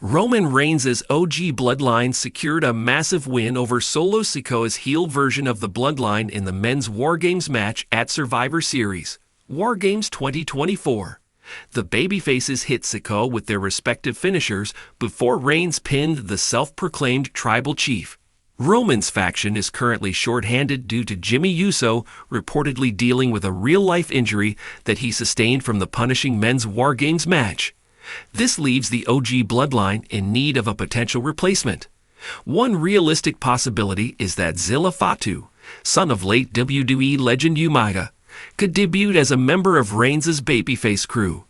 Roman Reigns' OG Bloodline secured a massive win over Solo Sikoa's heel version of the Bloodline in the men's War Games match at Survivor Series, War Games 2024. The babyfaces hit Sikoa with their respective finishers before Reigns pinned the self-proclaimed tribal chief. Roman's faction is currently short-handed due to Jimmy Uso reportedly dealing with a real-life injury that he sustained from the punishing men's War Games match. This leaves the OG Bloodline in need of a potential replacement. One realistic possibility is that Zilla Fatu, son of late WWE legend Umaga, could debut as a member of Reigns' babyface crew.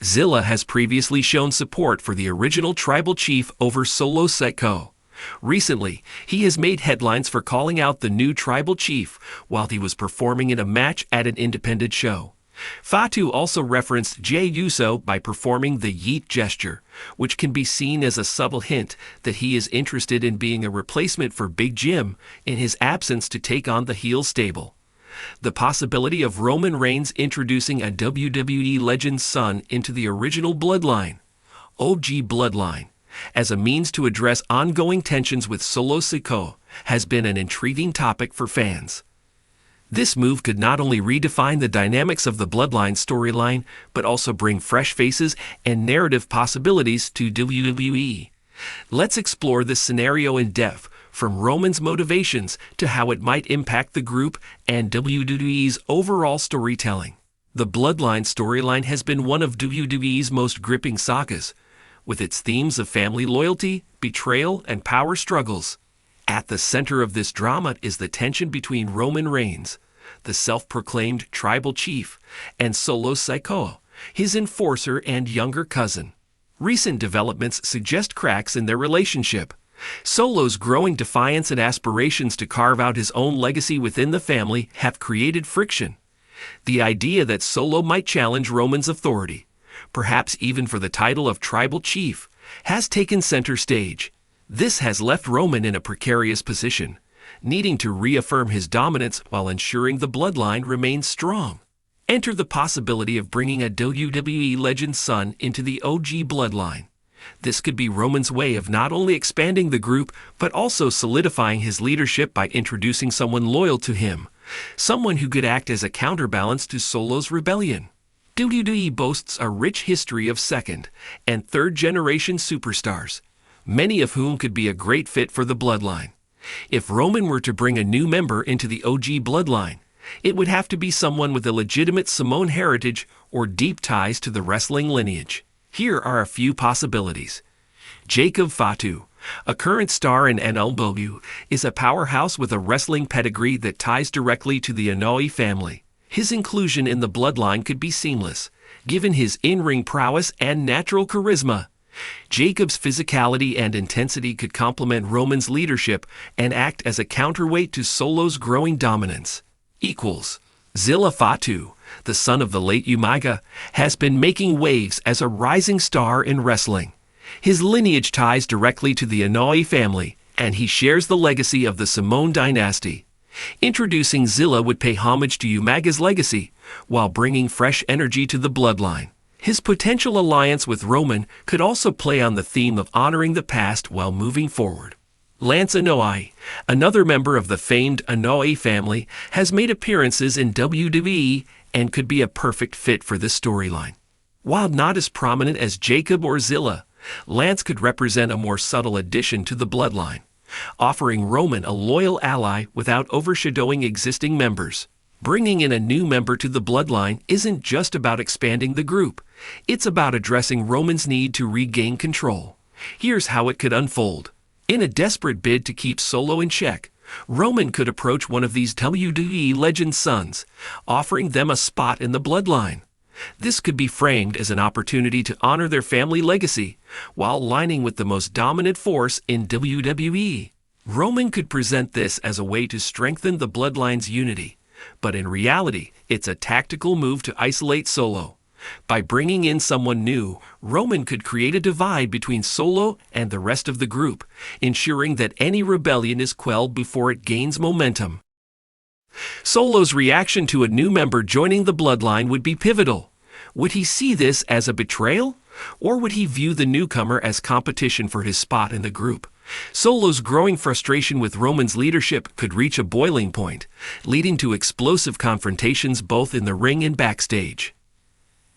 Zilla has previously shown support for the original tribal chief over Solo Sikoa. Recently, he has made headlines for calling out the new tribal chief while he was performing in a match at an independent show. Fatu also referenced Jey Uso by performing the yeet gesture, which can be seen as a subtle hint that he is interested in being a replacement for Big Jim in his absence to take on the heel stable. The possibility of Roman Reigns introducing a WWE legend's son into the original Bloodline, OG Bloodline, as a means to address ongoing tensions with Solo Sikoa has been an intriguing topic for fans. This move could not only redefine the dynamics of the Bloodline storyline, but also bring fresh faces and narrative possibilities to WWE. Let's explore this scenario in depth, from Roman's motivations to how it might impact the group and WWE's overall storytelling. The Bloodline storyline has been one of WWE's most gripping sagas, with its themes of family loyalty, betrayal, and power struggles. At the center of this drama is the tension between Roman Reigns, the self-proclaimed tribal chief, and Solo Sikoa, his enforcer and younger cousin. Recent developments suggest cracks in their relationship. Solo's growing defiance and aspirations to carve out his own legacy within the family have created friction. The idea that Solo might challenge Roman's authority, perhaps even for the title of tribal chief, has taken center stage. This has left Roman in a precarious position, needing to reaffirm his dominance while ensuring the Bloodline remains strong. Enter the possibility of bringing a WWE legend's son into the OG Bloodline. This could be Roman's way of not only expanding the group, but also solidifying his leadership by introducing someone loyal to him, someone who could act as a counterbalance to Solo's rebellion. WWE boasts a rich history of second- and third-generation superstars, many of whom could be a great fit for the Bloodline. If Roman were to bring a new member into the OG Bloodline, it would have to be someone with a legitimate Samoan heritage or deep ties to the wrestling lineage. Here are a few possibilities. Jacob Fatu, a current star in NLW, is a powerhouse with a wrestling pedigree that ties directly to the Anoa'i family. His inclusion in the Bloodline could be seamless, given his in-ring prowess and natural charisma. Jacob's physicality and intensity could complement Roman's leadership and act as a counterweight to Solo's growing dominance. Zilla Fatu, the son of the late Umaga, has been making waves as a rising star in wrestling. His lineage ties directly to the Anoa'i family, and he shares the legacy of the Samoan dynasty. Introducing Zilla would pay homage to Umaga's legacy, while bringing fresh energy to the Bloodline. His potential alliance with Roman could also play on the theme of honoring the past while moving forward. Lance Anoa'i, another member of the famed Anoa'i family, has made appearances in WWE and could be a perfect fit for this storyline. While not as prominent as Jacob or Zilla, Lance could represent a more subtle addition to the Bloodline, offering Roman a loyal ally without overshadowing existing members. Bringing in a new member to the Bloodline isn't just about expanding the group. It's about addressing Roman's need to regain control. Here's how it could unfold. In a desperate bid to keep Solo in check, Roman could approach one of these WWE legend sons, offering them a spot in the Bloodline. This could be framed as an opportunity to honor their family legacy, while aligning with the most dominant force in WWE. Roman could present this as a way to strengthen the Bloodline's unity, but in reality, it's a tactical move to isolate Solo. By bringing in someone new, Roman could create a divide between Solo and the rest of the group, ensuring that any rebellion is quelled before it gains momentum. Solo's reaction to a new member joining the Bloodline would be pivotal. Would he see this as a betrayal, Or would he view the newcomer as competition for his spot in the group? Solo's growing frustration with Roman's leadership could reach a boiling point, leading to explosive confrontations both in the ring and backstage.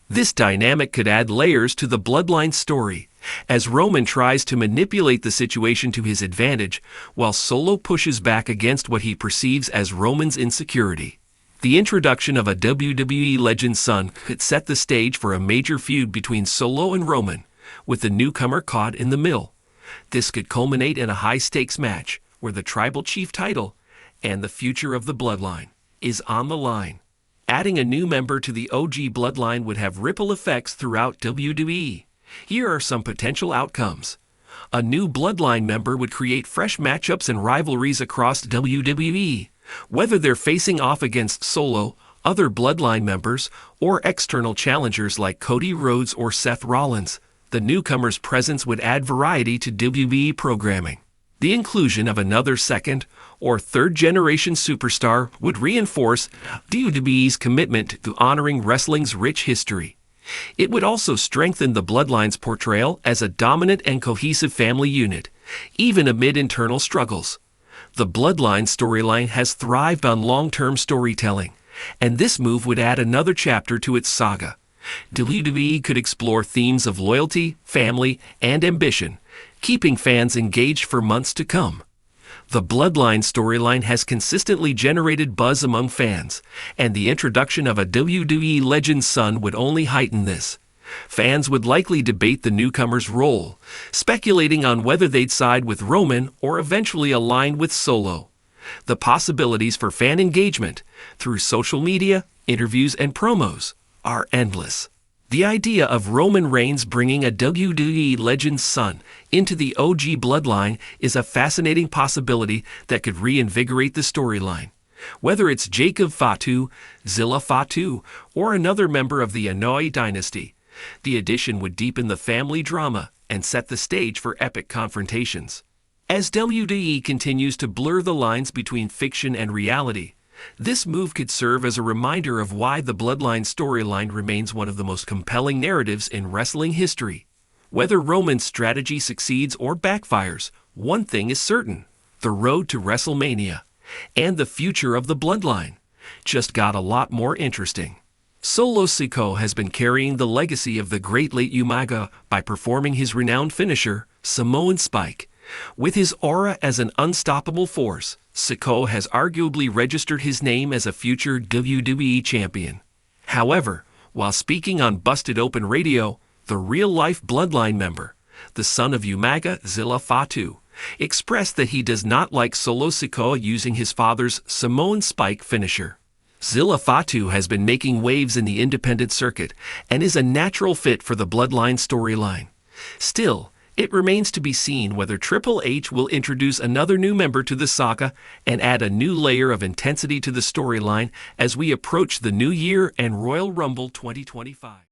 This dynamic could add layers to the Bloodline story, as Roman tries to manipulate the situation to his advantage, while Solo pushes back against what he perceives as Roman's insecurity. The introduction of a WWE legend's son could set the stage for a major feud between Solo and Roman, with the newcomer caught in the middle. This could culminate in a high-stakes match, where the Tribal Chief title and the future of the Bloodline is on the line. Adding a new member to the OG Bloodline would have ripple effects throughout WWE. Here are some potential outcomes. A new Bloodline member would create fresh matchups and rivalries across WWE, whether they're facing off against Solo, other Bloodline members, or external challengers like Cody Rhodes or Seth Rollins. The newcomer's presence would add variety to WWE programming. The inclusion of another second or third-generation superstar would reinforce WWE's commitment to honoring wrestling's rich history. It would also strengthen the Bloodline's portrayal as a dominant and cohesive family unit, even amid internal struggles. The Bloodline storyline has thrived on long-term storytelling, and this move would add another chapter to its saga. WWE could explore themes of loyalty, family, and ambition, keeping fans engaged for months to come. The Bloodline storyline has consistently generated buzz among fans, and the introduction of a WWE legend's son would only heighten this. Fans would likely debate the newcomer's role, speculating on whether they'd side with Roman or eventually align with Solo. The possibilities for fan engagement, through social media, interviews, and promos, are endless. The idea of Roman Reigns bringing a WWE legend's son into the OG Bloodline is a fascinating possibility that could reinvigorate the storyline. Whether it's Jacob Fatu, Zilla Fatu, or another member of the Anoa'i dynasty, the addition would deepen the family drama and set the stage for epic confrontations. As WWE continues to blur the lines between fiction and reality, this move could serve as a reminder of why the Bloodline storyline remains one of the most compelling narratives in wrestling history. Whether Roman's strategy succeeds or backfires, one thing is certain: the road to WrestleMania and the future of the Bloodline just got a lot more interesting. Solo Sikoa has been carrying the legacy of the great late Umaga by performing his renowned finisher, Samoan Spike. With his aura as an unstoppable force, Sikoa has arguably registered his name as a future WWE champion. However, while speaking on Busted Open Radio, the real-life Bloodline member, the son of Umaga, Zilla Fatu, expressed that he does not like Solo Sikoa using his father's Samoan Spike finisher. Zilla Fatu has been making waves in the independent circuit and is a natural fit for the Bloodline storyline. Still, it remains to be seen whether Triple H will introduce another new member to the saga and add a new layer of intensity to the storyline as we approach the new year and Royal Rumble 2025.